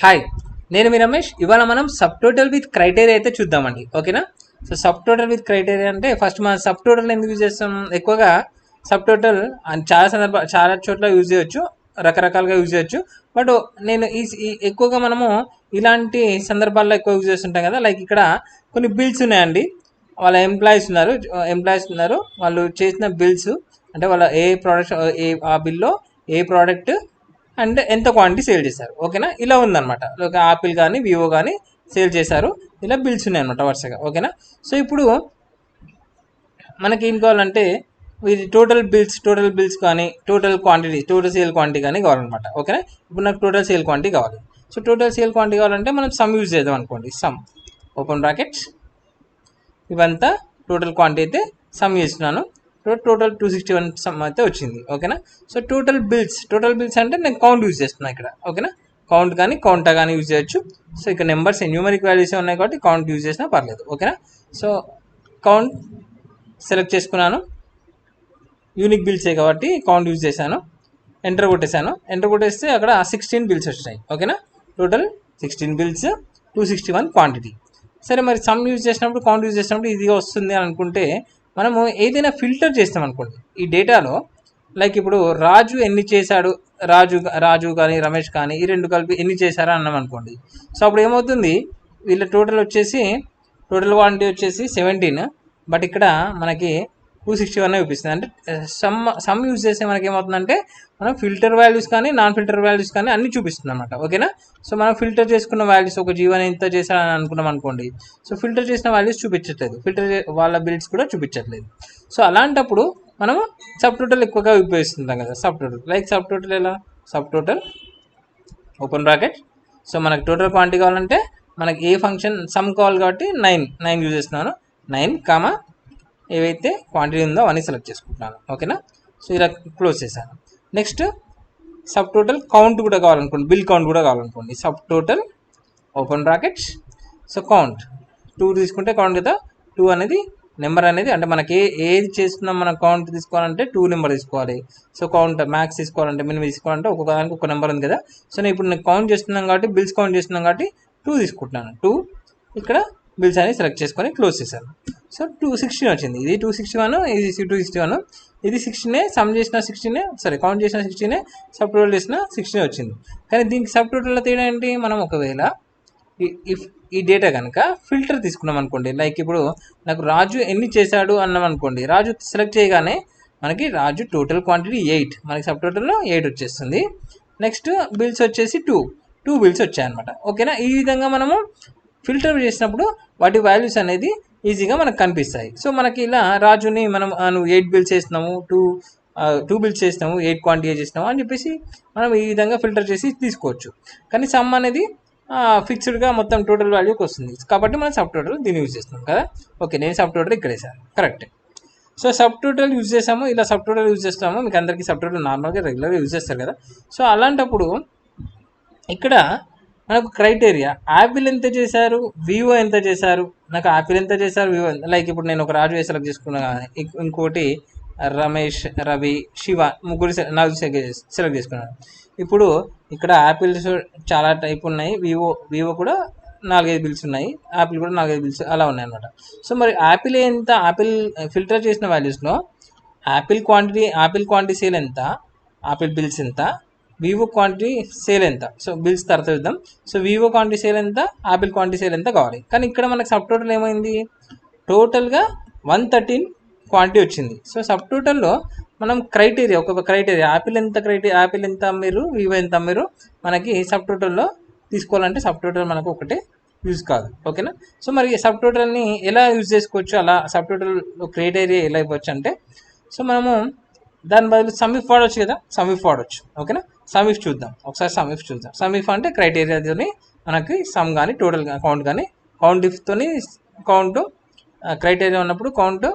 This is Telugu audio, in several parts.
హాయ్, నేను మీ రమేష్. ఇవాళ మనం సబ్ టోటల్ విత్ క్రైటీరియా అయితే చూద్దామండి. ఓకేనా? So sub total with criteria అంటే ఫస్ట్ మనం సబ్ టోటల్ ఎందుకు యూజ్ చేస్తాం? ఎక్కువగా సబ్ టోటల్ చాలా చోట్ల యూజ్ చేయొచ్చు, రకరకాలుగా యూజ్ చేయొచ్చు. బట్ నేను ఎక్కువగా మనము ఇలాంటి సందర్భాల్లో ఎక్కువ యూజ్ చేస్తుంటాం కదా. లైక్ ఇక్కడ కొన్ని బిల్స్ ఉన్నాయండి, వాళ్ళ ఎంప్లాయీస్ ఉన్నారు, వాళ్ళు చేసిన బిల్స్ అంటే వాళ్ళ ఏ ప్రోడక్ట్, ఆ బిల్లో ఏ ప్రోడక్ట్ అండ్ ఎంత క్వాంటిటీ సేల్ చేశారు. ఓకేనా? ఇలా ఉందన్నమాట. ఒక ఆపిల్ కానీ వివో కానీ సేల్ చేశారు, ఇలా బిల్స్ ఉన్నాయన్నమాట వరుసగా. ఓకేనా? సో ఇప్పుడు మనకి ఏం కావాలంటే ఇది టోటల్ బిల్స్ కానీ టోటల్ సేల్ క్వాంటిటీ కానీ కావాలన్నమాట. ఓకేనా? ఇప్పుడు నాకు టోటల్ సేల్ క్వాంటిటీ కావాలి. సో టోటల్ సేల్ క్వాంటిటీ కావాలంటే మనం సమ్ యూజ్ చేద్దాం అనుకోండి. సమ్ ఓపెన్ బ్రాకెట్స్, ఇవంతా టోటల్ క్వాంటిటీ అయితే సమ్ చేస్తున్నాను. టోటల్ 261 సమ్ అయితే వచ్చింది. ఓకేనా? సో టోటల్ బిల్స్ అంటే నేను కౌంట్ యూజ్ చేస్తున్నాను ఇక్కడ. ఓకేనా? కౌంట్ కానీ కౌంటా కానీ యూజ్ చేయొచ్చు. సో ఇక్కడ నెంబర్స్ న్యూమరిక్ వాల్యూస్ ఉన్నాయి కాబట్టి కౌంట్ యూజ్ చేసినా పర్లేదు. ఓకేనా? సో కౌంట్ సెలెక్ట్ చేసుకున్నాను, యూనిక్ బిల్సే కాబట్టి కౌంట్ యూజ్ చేశాను. ఎంటర్ కొట్టేస్తే అక్కడ 16 బిల్స్ వచ్చినాయి. ఓకేనా? Total 16 bills, 261 quantity. సరే, మరి సమ్ యూజ్ చేసినప్పుడు కౌంట్ యూజ్ చేసినప్పుడు ఇది వస్తుంది అని అనుకుంటే మనము ఏదైనా ఫిల్టర్ చేస్తాం అనుకోండి ఈ డేటాలో. లైక్ ఇప్పుడు రాజు ఎన్ని చేశాడు, రాజు కానీ రమేష్ కానీ ఈ రెండు కలిపి ఎన్ని చేశారా అన్నాం అనుకోండి. సో అప్పుడు ఏమవుతుంది, వీళ్ళ టోటల్ క్వాంటిటీ వచ్చేసి 17, బట్ ఇక్కడ మనకి 261 చూపిస్తుంది. అంటే సమ్ యూజ్ చేస్తే మనకి ఏమవుతుందంటే మనం ఫిల్టర్ వాల్యూస్ కానీ నాన్ ఫిల్టర్ వాల్యూస్ కానీ అన్ని చూపిస్తుంది అనమాట. ఓకేనా? సో మనం ఫిల్టర్ చేసుకున్న వాల్యూస్ ఒక జీవన్ ఎంత చేశారని అనుకున్నాం అనుకోండి, సో ఫిల్టర్ చేసిన వాల్యూస్ చూపించట్లేదు, వాళ్ళ బిల్స్ కూడా చూపించట్లేదు. సో అలాంటప్పుడు మనము సబ్ టోటల్ ఎక్కువగా ఉపయోగిస్తుంటాం కదా. సబ్ టోటల్ ఎలా? Sub total open bracket. So మనకి టోటల్ క్వాంటిటీ కావాలంటే మనకి ఏ ఫంక్షన్ సమ్ కావాలి కాబట్టి 9 యూజ్ చేస్తున్నాను. 9 ఏవైతే క్వాంటిటీ ఉందో అవన్నీ సెలెక్ట్ చేసుకుంటున్నాను. ఓకేనా? సో ఇలా క్లోజ్ చేశాను. నెక్స్ట్ సబ్ టోటల్ కౌంట్ కూడా కావాలనుకోండి, బిల్ కౌంట్ కూడా కావాలనుకోండి. Subtotal open brackets. So count 2 తీసుకుంటే కౌంట్ కదా. 2 అనేది నెంబర్ అనేది, అంటే మనకి ఏది చేస్తున్నాం మనం కౌంట్ తీసుకోవాలంటే 2 నెంబర్ తీసుకోవాలి. సో కౌంట్ మ్యాక్స్ తీసుకోవాలంటే మినిమం తీసుకోవాలంటే ఒక్కొక్క దానికి ఒక నెంబర్ ఉంది కదా. సో నేను ఇప్పుడు కౌంట్ చేస్తున్నాం కాబట్టి బిల్స్ కౌంట్ చేస్తున్నాం కాబట్టి 2 తీసుకుంటున్నాను. 2 ఇక్కడ బిల్స్ అనేది సెలెక్ట్ చేసుకొని క్లోజ్ చేశాను. సో 216 వచ్చింది. ఇది 261, ఇది 261. ఇది 16 సమ్ చేసిన 16, కౌంట్ చేసిన 16, సబ్ టోటల్ చేసిన 16 వచ్చింది. కానీ దీనికి సబ్ టోటల్లో తేడా ఏంటి? మనం ఒకవేళ ఈ డేటా కనుక ఫిల్టర్ తీసుకున్నాం అనుకోండి, లైక్ ఇప్పుడు నాకు రాజు ఎన్ని చేశాడు అన్నాం అనుకోండి, రాజు సెలెక్ట్ చేయగానే మనకి రాజు టోటల్ క్వాంటిటీ 8, మనకి సబ్ టోటల్లో 8 వచ్చేస్తుంది. నెక్స్ట్ బిల్స్ వచ్చేసి 2 బిల్స్ వచ్చాయన్నమాట. ఓకేనా? ఈ విధంగా మనము ఫిల్టర్ చేసినప్పుడు వాటి వాల్యూస్ అనేది ఈజీగా మనకు కనిపిస్తాయి. సో మనకి ఇలా రాజుని మనం 8 బిల్స్ చేసినాము, 2 బిల్స్ చేసినాము, 8 క్వాంటిటీ చేసినాము అని చెప్పేసి మనం ఈ విధంగా ఫిల్టర్ చేసి తీసుకోవచ్చు. కానీ సమ్ అనేది ఫిక్స్డ్గా మొత్తం టోటల్ వాల్యూకి వస్తుంది కాబట్టి మనం సబ్ టోటల్ దీన్ని యూజ్ చేస్తున్నాం కదా. ఓకే, నేను సబ్ టోటల్ ఇక్కడ వేసాను, correct. So sub total use చేసాము, ఇలా సబ్ టోటల్ యూజ్ చేస్తాము. మీకు అందరికీ సబ్ టోటల్ నార్మల్గా రెగ్యులర్గా యూజ్ చేస్తారు కదా. సో అలాంటప్పుడు ఇక్కడ మనకు క్రైటీరియా యాపిల్ ఎంత చేశారు, వివో ఎంత చేశారు. నాకు యాపిల్ ఎంత చేశారు, వివో ఎంత. లైక్ ఇప్పుడు నేను ఒక రాజు సెలెక్ట్ చేసుకున్నా, ఇంకోటి రమేష్, రవి, శివ, ముగ్గురు సెలెక్ట్ చేసుకున్నాను. ఇప్పుడు ఇక్కడ యాపిల్స్ చాలా టైప్ ఉన్నాయి, వివో కూడా 4-5 బిల్స్ ఉన్నాయి, యాపిల్ కూడా 4-5 బిల్స్ అలా ఉన్నాయి అనమాట. సో మరి యాపిల్ ఫిల్టర్ చేసిన వాల్యూస్లో యాపిల్ క్వాంటిటీ సేల్ ఎంత, యాపిల్ బిల్స్ ఎంత, వివో క్వాంటిటీ సేల్ ఎంత. సో బిల్స్ తర్వాత చూద్దాం. సో వివో క్వాంటిటీ సేల్ ఎంత, యాపిల్ క్వాంటిటీ సేల్ ఎంత కావాలి. కానీ ఇక్కడ మనకు సబ్ టోటల్ ఏమైంది, టోటల్గా 113 క్వాంటిటీ వచ్చింది. సో సబ్ టోటల్లో మనం ఒక్కొక్క క్రైటీరియా యాపిల్ ఎంత అమ్మిరు, వివో ఎంత అమ్మిరు మనకి సబ్ టోటల్లో తీసుకోవాలంటే సబ్ టోటల్ మనకు ఒకటే యూజ్ కాదు. ఓకేనా? సో మరి సబ్ టోటల్ని ఎలా యూజ్ చేసుకోవచ్చు, అలా సబ్ టోటల్ క్రైటీరియా ఎలా ఇవ్వచ్చు అంటే, సో మనము దాని బదులు సమ్ ఇఫ్ వాడవచ్చు కదా. ఓకేనా? సమ్ ఇఫ్ చూద్దాం ఒకసారి. సమ్ ఇఫ్ అంటే క్రైటీరియాతోని మనకి సమ్ కానీ టోటల్ కౌంట్ కానీ, కౌంట్ క్రైటీరియా ఉన్నప్పుడు కౌంట్,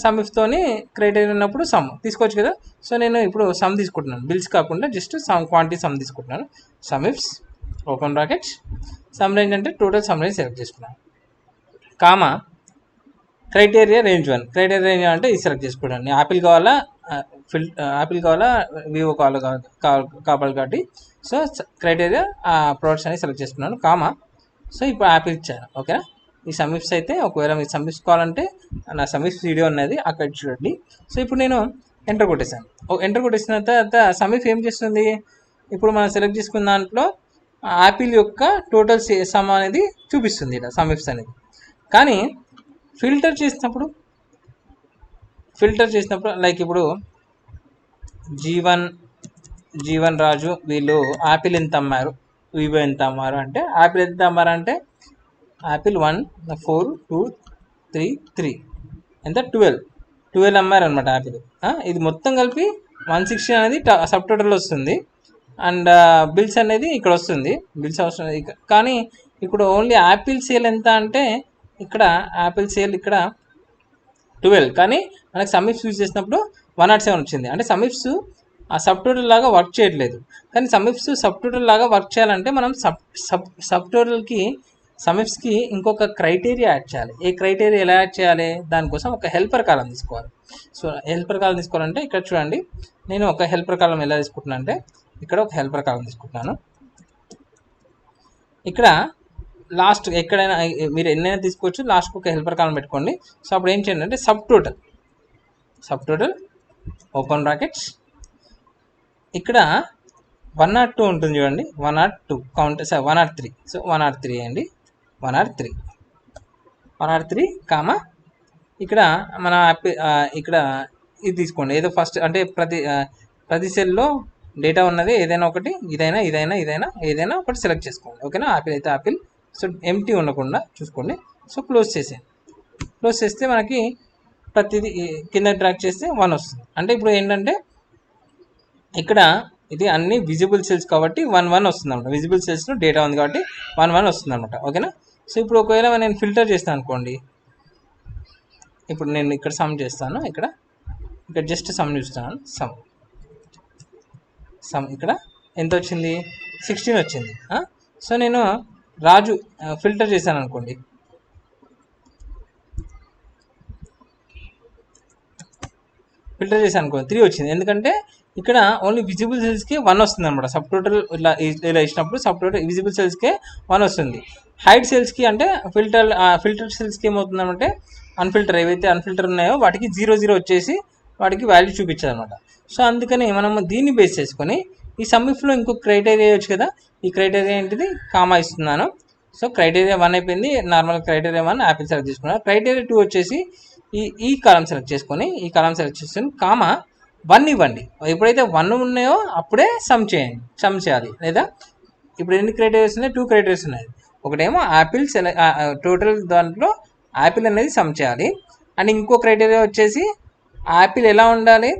సమ్ ఇఫ్తోని క్రైటీరియా ఉన్నప్పుడు సమ్ తీసుకోవచ్చు కదా. సో నేను ఇప్పుడు సమ్ తీసుకుంటున్నాను, బిల్స్ కాకుండా జస్ట్ క్వాంటిటీ సమ్ తీసుకుంటున్నాను. Some ifs open brackets, sum range అంటే టోటల్ సమ్ రేంజ్ సెలెక్ట్ చేసుకున్నాను, comma criteria range 1. Criteria range అంటే ఇది సెలెక్ట్ చేసుకుంటాను. యాపిల్ కావాలా, వివో కావాలి కాబట్టి సో క్రైటీరియా ప్రోడక్ట్స్ అనేది సెలెక్ట్ చేసుకున్నాను కామా. సో ఇప్పుడు యాపిల్ ఇచ్చాను. ఓకేనా. ఈ సమ్మిప్స్ అయితే ఒకవేళ మీకు సమ్మిప్స్ కావాలంటే నా సమ్మిప్స్ వీడియో ఉన్నది అక్కడ చూడండి. సో ఇప్పుడు నేను ఎంటర్ కొట్టేసాను. ఎంటర్ కొట్టేసిన తర్వాత సమ్మిప్ ఏం చేస్తుంది, ఇప్పుడు మనం సెలెక్ట్ చేసుకున్న దాంట్లో యాపిల్ యొక్క టోటల్ సమ్ అనేది చూపిస్తుంది ఇక్కడ సమ్మిప్స్ అనేది. కానీ ఫిల్టర్ చేసినప్పుడు లైక్ ఇప్పుడు జీవన్ రాజు వీళ్ళు యాపిల్ ఎంత అమ్మారు, వివో ఎంత అమ్మారు అంటే యాపిల్ ఎంత అమ్మారు అంటే యాపిల్ 1 4 2 3 3 ఎంత 12 అమ్మారు అనమాట యాపిల్. ఇది మొత్తం కలిపి 160 అనేది సబ్ టోటల్ వస్తుంది. అండ్ బిల్స్ అనేది ఇక్కడ వస్తుంది, బిల్స్ అవసరం. కానీ ఇప్పుడు ఓన్లీ యాపిల్ సేల్ ఎంత అంటే ఇక్కడ యాపిల్ సేల్ ఇక్కడ 12, కానీ మనకి సమ్మిప్స్ యూజ్ చేసినప్పుడు 107 వచ్చింది. అంటే సమ్మిప్స్ ఆ సబ్ టోటల్ లాగా వర్క్ చేయట్లేదు. కానీ సమ్మిప్స్ సబ్ టోటల్ లాగా వర్క్ చేయాలంటే మనం సబ్ టోటల్కి సమ్మిప్స్కి ఇంకొక క్రైటీరియా యాడ్ చేయాలి. ఏ క్రైటీరియా ఎలా యాడ్ చేయాలి, దానికోసం ఒక హెల్పర్ కాలం తీసుకోవాలి. సో హెల్పర్ కాలం తీసుకోవాలంటే ఇక్కడ చూడండి, నేను ఒక హెల్పర్ కాలం ఎలా తీసుకుంటున్నాను అంటే ఇక్కడ ఒక హెల్పర్ కాలం తీసుకుంటున్నాను. ఇక్కడ లాస్ట్ ఎక్కడైనా మీరు ఎన్నైనా తీసుకోవచ్చు, లాస్ట్కి ఒక హెల్పర్ కాలం పెట్టుకోండి. సో అప్పుడు ఏం చేయండి అంటే సబ్ టోటల్ ఓపెన్ బ్రాకెట్స్, ఇక్కడ 102 ఉంటుంది చూడండి, 102 కౌంట్ 103. సో 103 అండి, 103 కామా ఇక్కడ మన ఇక్కడ ఇది తీసుకోండి. ఏదో ఫస్ట్ అంటే ప్రతి సెల్లో డేటా ఉన్నది ఏదైనా ఒకటి, ఏదైనా ఒకటి సెలెక్ట్ చేసుకోండి. ఓకేనా. యాపిల్ అయితే యాపిల్. సో ఎంటీ ఉండకుండా చూసుకోండి. సో క్లోజ్ చేస్తే మనకి ప్రతిదీ కింద డ్రాగ్ చేస్తే 1 వస్తుంది. అంటే ఇప్పుడు ఏంటంటే ఇక్కడ ఇది అన్ని విజిబుల్ సెల్స్ కాబట్టి 1 వస్తుంది అనమాట. విజిబుల్ సెల్స్లో డేటా ఉంది కాబట్టి 1 వస్తుంది అనమాట. ఓకేనా. సో ఇప్పుడు ఒకవేళ నేను ఫిల్టర్ చేస్తాను అనుకోండి, ఇప్పుడు నేను ఇక్కడ సమ్ చేస్తాను, ఇక్కడ జస్ట్ సమ్ చూస్తాను. సమ్ ఇక్కడ ఎంత వచ్చింది, 16 వచ్చింది. సో నేను రాజు ఫిల్టర్ చేశాను అనుకోండి, ఫిల్టర్ చేశాను అనుకోండి 3 వచ్చింది. ఎందుకంటే ఇక్కడ ఓన్లీ విజిబుల్ సెల్స్కి 1 వస్తుంది అనమాట. సబ్ టోటల్ ఇలా ఇచ్చినప్పుడు సబ్ టోటల్ విజిబుల్ సెల్స్కే 1 వస్తుంది. హైడ్ సెల్స్కి అంటే ఫిల్టర్ సెల్స్కి ఏమవుతుందంటే అన్ఫిల్టర్ ఏవైతే అన్ఫిల్టర్ ఉన్నాయో వాటికి 0 వచ్చేసి వాటికి వాల్యూ చూపించాలి అనమాట. సో అందుకని మనం దీన్ని బేస్ చేసుకొని ఈ సమ్మిప్లో ఇంకొక క్రైటీరియా వచ్చు కదా, ఈ క్రైటీరియా ఏంటిది, కామా ఇస్తున్నాను. సో క్రైటీరియా 1 అయిపోయింది, నార్మల్ క్రైటీరియా 1 యాపిల్ సెలెక్ట్ చేసుకున్నాను. క్రైటీరియా 2 వచ్చేసి ఈ కాలం సెలెక్ట్ చేసుకొని కామా 1 ఇవ్వండి. ఎప్పుడైతే 1 ఉన్నాయో అప్పుడే సమ్ చేయాలి. లేదా ఇప్పుడు ఎన్ని క్రైటీరియాస్ ఉన్నాయి, 2 క్రైటీరియాస్ ఉన్నాయి. ఒకటేమో యాపిల్ టోటల్ దాంట్లో యాపిల్ అనేది సమ్ చేయాలి. అండ్ ఇంకో క్రైటీరియా వచ్చేసి యాపిల్ ఎలా ఉండాలి,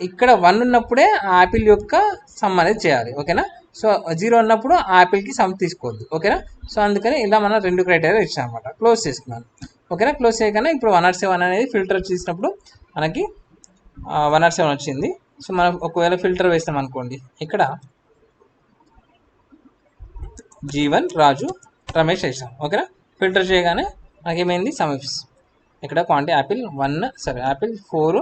ఇక్కడ 1 ఉన్నప్పుడే యాపిల్ యొక్క సమ్ అనేది చేయాలి. ఓకేనా. సో 0 ఉన్నప్పుడు యాపిల్కి సమ్ తీసుకోవద్దు. ఓకేనా. సో అందుకని ఇలా మనం 2 క్రైటీరియా ఇచ్చాం అనమాట. క్లోజ్ చేసుకున్నాను. ఓకేనా. క్లోజ్ చేయగానే ఇప్పుడు 107 అనేది ఫిల్టర్ చేసినప్పుడు మనకి 107 వచ్చింది. సో మనం ఒకవేళ ఫిల్టర్ వేస్తాం అనుకోండి, ఇక్కడ జీవన్ రాజు రమేష్ వేసాం. ఓకేనా. ఫిల్టర్ చేయగానే మనకేమైంది, సమ్మిప్స్ ఇక్కడ క్వాంటిటీ యాపిల్ 4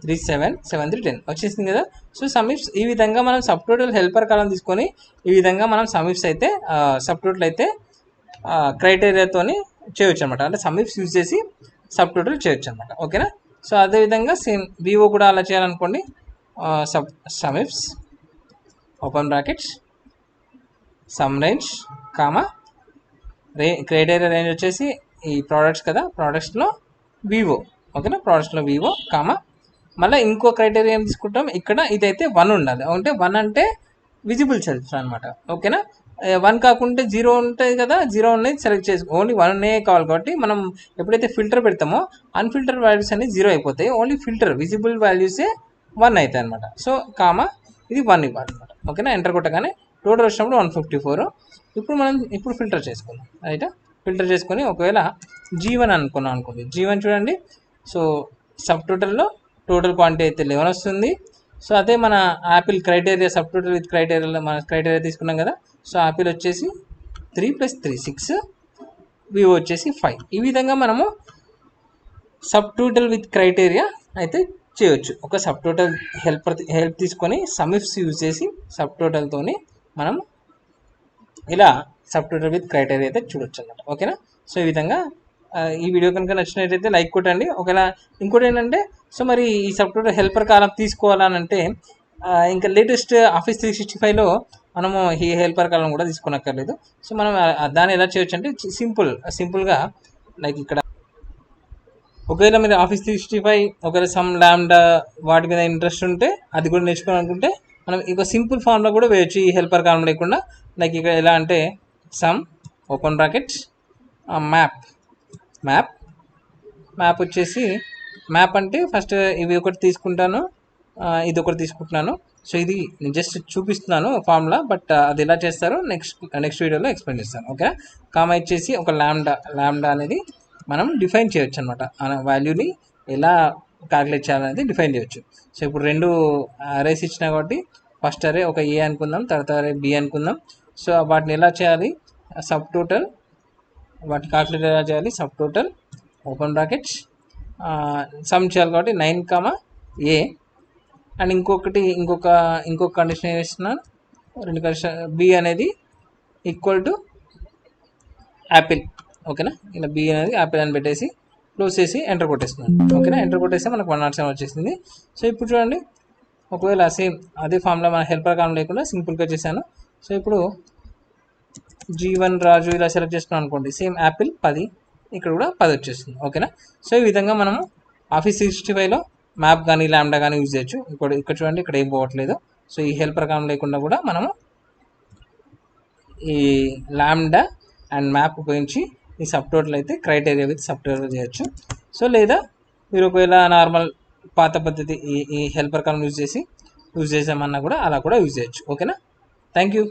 3 7 7 3 10 వచ్చేసింది కదా. సో సమ్మిప్స్ ఈ విధంగా మనం సబ్ టోటల్ హెల్పర్ కాలం తీసుకొని ఈ విధంగా మనం సమ్మిప్స్ అయితే సబ్ టోటల్ అయితే క్రైటీరియాతోని చేయొచ్చు అనమాట. అంటే సమ్మిప్స్ యూజ్ చేసి సబ్ టోటల్ చేయొచ్చు అనమాట. ఓకేనా. సో అదేవిధంగా సేమ్ వివో కూడా అలా చేయాలనుకోండి. SUMIFS open brackets sum range comma criteria range వచ్చేసి ఈ ప్రోడక్ట్స్ కదా, ప్రోడక్ట్స్లో వివో. ఓకేనా. ప్రోడక్ట్స్లో వివో కామా మళ్ళీ ఇంకో క్రైటీరియా ఏం తీసుకుంటాం, ఇక్కడ ఇదైతే 1 ఉండాలి. అంటే 1 అంటే విజిబుల్ సెల్స్ అనమాట. ఓకేనా. 1 కాకుంటే 0 ఉంటుంది కదా, 0 అనేది సెలెక్ట్ చేసుకో. ఓన్లీ 1 కావాలి కాబట్టి మనం ఎప్పుడైతే ఫిల్టర్ పెడతామో అన్ఫిల్టర్ వాల్యూస్ అనేది 0 అయిపోతాయి. ఓన్లీ ఫిల్టర్ విజిబుల్ వాల్యూసే 1 అవుతాయి అనమాట. సో కామా ఇది 1 ఇవ్వాలి అనమాట. ఓకేనా. ఎంటర్ కొట్టగానే టోటల్ వచ్చినప్పుడు 154. ఇప్పుడు మనం ఫిల్టర్ చేసుకుందాం. రైట్. ఫిల్టర్ చేసుకొని ఒకవేళ జీవన్ అనుకున్నాం అనుకోండి, జీవన్ చూడండి. సో సబ్ టోటల్లో టోటల్ క్వాంటిటీ అయితే 11 వస్తుంది. సో అదే మన apple criteria subtotal with క్రైటీరియాలో మన క్రైటీరియా తీసుకున్నాం కదా. సో యాపిల్ వచ్చేసి 3 + 3 6, వివో వచ్చేసి 5. ఈ విధంగా మనము సబ్ టోటల్ విత్ క్రైటీరియా అయితే చేయొచ్చు. ఒక సబ్ టోటల్ హెల్ప్ తీసుకొని సమ్మిప్స్ యూజ్ చేసి సబ్ టోటల్తోని మనం ఇలా సబ్ టోటల్ విత్ క్రైటీరియా అయితే చూడొచ్చు అన్నమాట. ఓకేనా? సో ఈ విధంగా ఈ వీడియో కనుక నచ్చినట్టయితే లైక్ కొట్టండి. ఒకవేళ ఇంకోటి ఏంటంటే, సో మరి ఈ సబ్ టోటల్ హెల్పర్ కాలం తీసుకోవాలని అంటే ఇంకా లేటెస్ట్ ఆఫీస్ 365లో మనము ఈ హెల్పర్ కాలం కూడా తీసుకోనక్కర్లేదు. సో మనం దాన్ని ఎలా చేయొచ్చు అంటే సింపుల్గా లైక్ ఇక్కడ ఒకవేళ మీరు ఆఫీస్ 365 ఒకవేళ సమ్ ల్యాండా వాటి మీద ఇంట్రెస్ట్ ఉంటే అది కూడా నేర్చుకోవాలనుకుంటే మనం ఇక సింపుల్ ఫామ్లో కూడా వేయచ్చు ఈ హెల్పర్ కాలం లేకుండా. లైక్ ఇక్కడ ఎలా అంటే సమ్ ఓపెన్ బ్రాకెట్స్ మ్యాప్ వచ్చేసి మ్యాప్ అంటే ఫస్ట్ ఇవి ఒకటి తీసుకుంటాను, ఇది ఒకటి తీసుకుంటున్నాను. సో ఇది నేను జస్ట్ చూపిస్తున్నాను ఫార్ములా, బట్ అది ఎలా చేస్తారో నెక్స్ట్ వీడియోలో ఎక్స్ప్లెయిన్ చేస్తాను. ఓకే, కామా ఇచ్చేసి ఒక ల్యాండా అనేది మనం డిఫైన్ చేయొచ్చు అనమాట. వాల్యూని ఎలా క్యాలిక్యులేట్ చేయాలనేది డిఫైన్ చేయొచ్చు. సో ఇప్పుడు 2 అరేస్ ఇచ్చినా కాబట్టి ఫస్ట్ అరే ఒక ఏ అనుకుందాం, తర్వాత అరే బి అనుకుందాం. సో వాటిని ఎలా చేయాలి, సబ్ టోటల్ వాటి క్యాలిక్యులేట్ ఎలా చేయాలి, sub total open brackets some చేయాలి కాబట్టి 9, ఏ అండ్ ఇంకొక కండిషన్ ఏం ఇస్తున్నాను, 2 కండిషన్ బి అనేది ఈక్వల్ టు యాపిల్. ఓకేనా, ఇలా బి అనేది యాపిల్ అని పెట్టేసి క్లోజ్ చేసి ఎంటర్ కొట్టేస్తున్నాను. ఓకేనా, ఎంటర్ కొట్టేస్తే మనకు 107 వచ్చేసింది. సో ఇప్పుడు చూడండి, ఒకవేళ సేమ్ అదే ఫామ్లో మన హెల్పర్ కాలం లేకుండా సింపుల్గా చేశాను. సో ఇప్పుడు G1 రాజు ఇలా సెలెక్ట్ చేసుకున్నాం అనుకోండి, సేమ్ యాపిల్ 10, ఇక్కడ కూడా 10 వచ్చేస్తుంది. ఓకేనా, సో ఈ విధంగా మనము ఆఫీస్ 365లో మ్యాప్ కానీ ల్యాండా కానీ యూజ్ చేయొచ్చు. ఇక్కడ చూడండి, ఇక్కడ ఏం పోవట్లేదు. సో ఈ హెల్పర్ కాలం లేకుండా కూడా మనము ఈ ల్యాండా అండ్ మ్యాప్ ఉపయోగించి ఈ సబ్ టోటల్ అయితే క్రైటీరియా విత్ సబ్ టోటల్ చేయొచ్చు. సో లేదా మీరు ఒకవేళ నార్మల్ పాత పద్ధతి ఈ హెల్పర్ కాలం యూజ్ చేసామన్నా కూడా అలా కూడా యూజ్ చేయొచ్చు. ఓకేనా, థ్యాంక్ యూ.